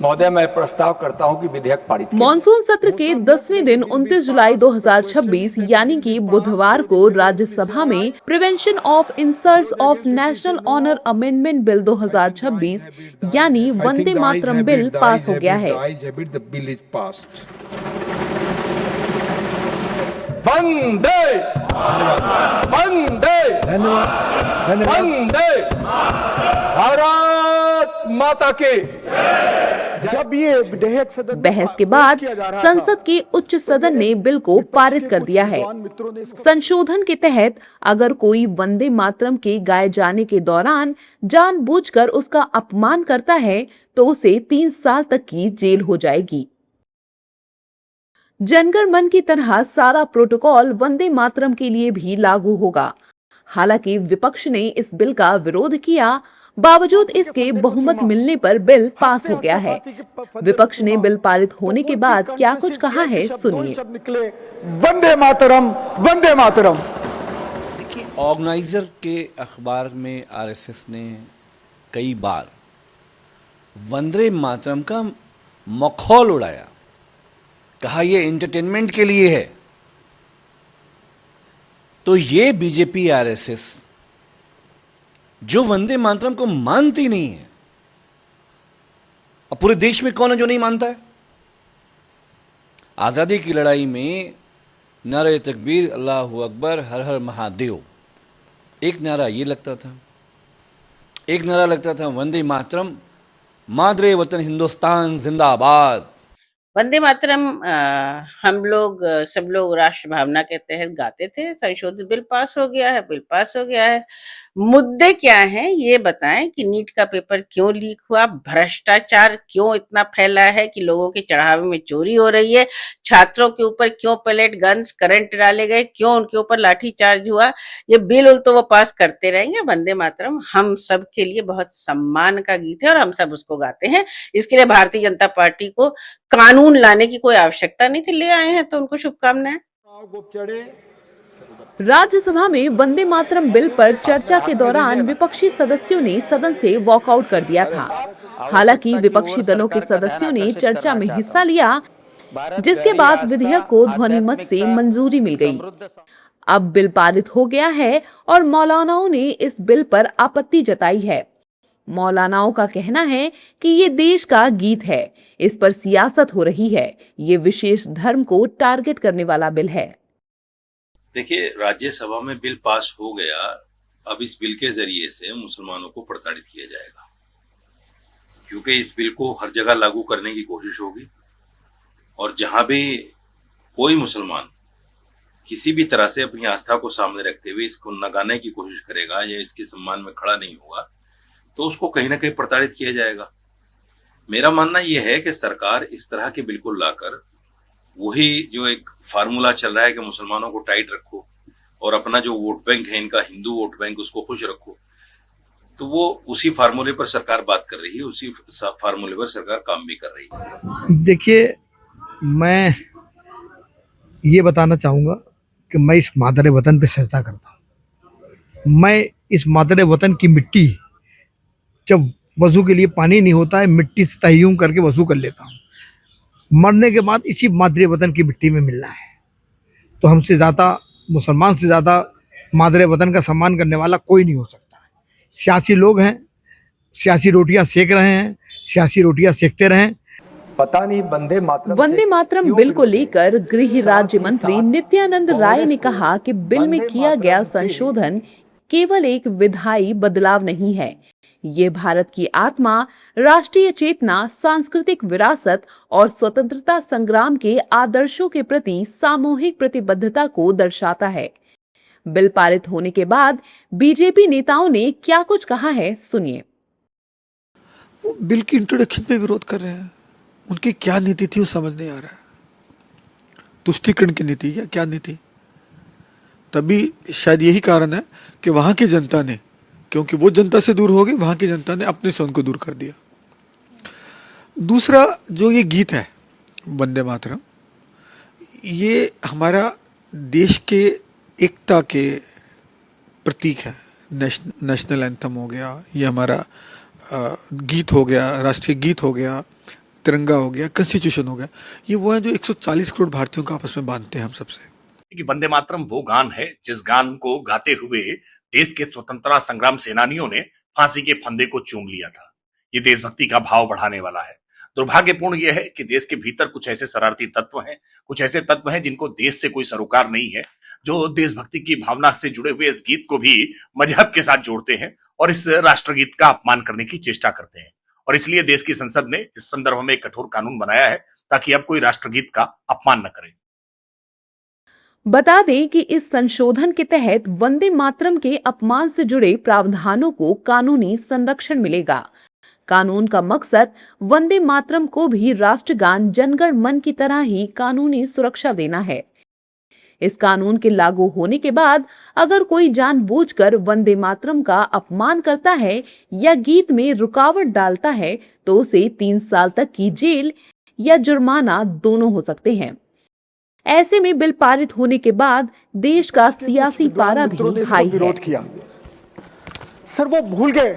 महोदय, मैं प्रस्ताव करता हूं कि विधेयक पारित किया जाए। मॉनसून सत्र के 10वें दिन 29 जुलाई 2026 यानी कि बुधवार को राज्यसभा में prevention of insults of national honour amendment bill 2026 यानी वंदे मातरम बिल पास हो गया है। वंदे वंदे वंदे भारत माता की। जब ये विधेयक सदन बहस के बाद संसद के उच्च सदन ने बिल को पारित कर दिया है। संशोधन के तहत अगर कोई वंदे मातरम के गाए जाने के दौरान जानबूझकर उसका अपमान करता है तो उसे 3 साल तक की जेल हो जाएगी। जनगण मन की तरह सारा प्रोटोकॉल वंदे मातरम के लिए भी लागू होगा। हालांकि विपक्ष ने इस बिल का विरोध किया, बावजूद इसके बहुमत मिलने पर बिल पास हो गया है। विपक्ष ने बिल पारित होने के बाद क्या कुछ कहा है, सुनिए। वंदे मातरम, वंदे मातरम। देखिए, ऑर्गेनाइजर के अखबार में आरएसएस ने कई बार वंदे मातरम का मखौल उड़ाया, कहा यह एंटरटेनमेंट के लिए है। तो ये बीजेपी आरएसएस जो वंदे मातरम को मानती नहीं है, और पूरे देश में कौन है जो नहीं मानता है? आजादी की लड़ाई में नारे तकबीर, अल्लाहू अकबर, हर हर महादेव, एक नारा ये लगता था, एक नारा लगता था वंदे मातरम, मादरे वतन हिंदुस्तान जिंदाबाद। वंदे मातरम हम लोग सब लोग राष्ट्र भावना के तहत गाते थे। संशोधित बिल पास हो गया है, बिल पास हो गया है। मुद्दे क्या हैं ये बताएं कि नीट का पेपर क्यों लीक हुआ, भ्रष्टाचार क्यों इतना फैला है कि लोगों के चढ़ावे में चोरी हो रही है, छात्रों के ऊपर क्यों पैलेट गन्स करंट डाले गए, क्यों उनके ऊपर लाठीचार्ज हुआ। ये बिल तो वो पास करते रहेंगे। वंदे मातरम हम सब के लिए बहुत सम्मान का गीत है और हम सब उसको गाते हैं। इसके लिए भारतीय जनता पार्टी को कानून लाने की कोई आवश्यकता नहीं थी, ले आए हैं तो उनको शुभकामनाएं। राज्यसभा में वंदे मातरम बिल पर चर्चा के दौरान विपक्षी सदस्यों ने सदन से वॉकआउट कर दिया था। हालांकि विपक्षी दलों के सदस्यों ने चर्चा में हिस्सा लिया, जिसके बाद विधेयक को ध्वनिमत से मंजूरी मिल गई। अब बिल पारित हो गया है और मौलानाओं ने इस बिल पर आपत्ति जताई है। मौलानाओं का कहना है कि ये देश का गीत है, इस पर सियासत हो रही है, ये विशेष धर्म को टारगेट करने वाला बिल है। देखिए, राज्यसभा में बिल पास हो गया, अब इस बिल के जरिए से मुसलमानों को प्रताड़ित किया जाएगा, क्योंकि इस बिल को हर जगह लागू करने की कोशिश होगी और जहां भी कोई मुसलमान किसी भी तरह से अपनी आस्था को सामने रखते हुए इसको नगाने की कोशिश करेगा या इसके सम्मान में खड़ा नहीं होगा तो उसको कहीं ना कहीं प्रताड़ित किया जाएगा। मेरा मानना यह है कि सरकार इस तरह के बिल्कुल लाकर वही जो एक फार्मूला चल रहा है कि मुसलमानों को टाइट रखो और अपना जो वोट बैंक है इनका हिंदू वोट बैंक उसको खुश रखो, तो वो उसी फार्मूले पर सरकार बात कर रही है, उसी फार्मूले पर सरकार काम भी कर रही है। देखिए, मैं ये बताना चाहूँगा कि मैं इस मादरे वतन पे सजदा करता हूँ। मैं इस मादरे वतन की मिट्टी, जब वजू के लिए पानी नहीं होता है, मिट्टी से तय्युम करके वजू कर लेता हूँ। मरने के बाद इसी मादरे वतन की मिट्टी में मिलना है। तो हमसे ज़्यादा, मुसलमान से ज़्यादा मादरे वतन का सम्मान करने वाला कोई नहीं हो सकता है। सियासी लोग हैं, सियासी रोटियां सेक रहे हैं, सियासी रोटियां सेकते रहें। पता नहीं वंदे मातरम बिल को लेकर गृह राज्य मंत्री नित्यानंद राय ने कहा कि बिल में किया गया संशोधन केवल एक विधायी बदलाव नहीं है, ये भारत की आत्मा, राष्ट्रीय चेतना, सांस्कृतिक विरासत और स्वतंत्रता संग्राम के आदर्शों के प्रति सामूहिक प्रतिबद्धता को दर्शाता है। बिल पारित होने के बाद बीजेपी नेताओं ने क्या कुछ कहा है, सुनिए। वो बिल की इंट्रोडक्शन पे विरोध कर रहे हैं। उनकी क्या नीति थी वो समझ नहीं आ रहा है। तुष्टीकरण की नीति या क्या नीति? तभी शायद यही कारण है कि वहां की जनता ने, क्योंकि वो जनता से दूर हो गई, वहां की जनता ने अपने से उनको दूर कर दिया। दूसरा, जो ये गीत है वंदे मातरम, ये हमारा देश के एकता के प्रतीक है। नेशनल एंथम हो गया, ये हमारा गीत हो गया, राष्ट्रीय गीत हो गया, तिरंगा हो गया, कॉन्स्टिट्यूशन हो गया, ये वो है जो 140 करोड़ भारतीयों को आपस में बांधते हैं हम सबसे। कि वंदे मातरम वो गान है जिस गान को गाते हुए देश के स्वतंत्रता संग्राम सेनानियों ने फांसी के फंदे को चूम लिया था। ये देशभक्ति का भाव बढ़ाने वाला है। दुर्भाग्यपूर्ण यह है कि देश के भीतर कुछ ऐसे शरारती तत्व हैं, कुछ ऐसे तत्व हैं जिनको देश से कोई सरोकार नहीं है, जो देशभक्ति की भावना से जुड़े हुए इस गीत को भी मजहब के साथ जोड़ते हैं और इस राष्ट्रगीत का अपमान करने की चेष्टा करते हैं। और इसलिए देश की संसद ने इस संदर्भ में एक कठोर कानून बनाया है ताकि अब कोई राष्ट्रगीत का अपमान न करे। बता दें कि इस संशोधन के तहत वंदे मातरम के अपमान से जुड़े प्रावधानों को कानूनी संरक्षण मिलेगा। कानून का मकसद वंदे मातरम को भी राष्ट्रगान जनगण मन की तरह ही कानूनी सुरक्षा देना है। इस कानून के लागू होने के बाद अगर कोई जानबूझकर वंदे मातरम का अपमान करता है या गीत में रुकावट डालता है तो उसे 3 साल तक की जेल या जुर्माना दोनों हो सकते हैं। ऐसे में बिल पारित होने के बाद देश का सियासी पारा भी हाई है। विरोध किया। सर वो भूल गए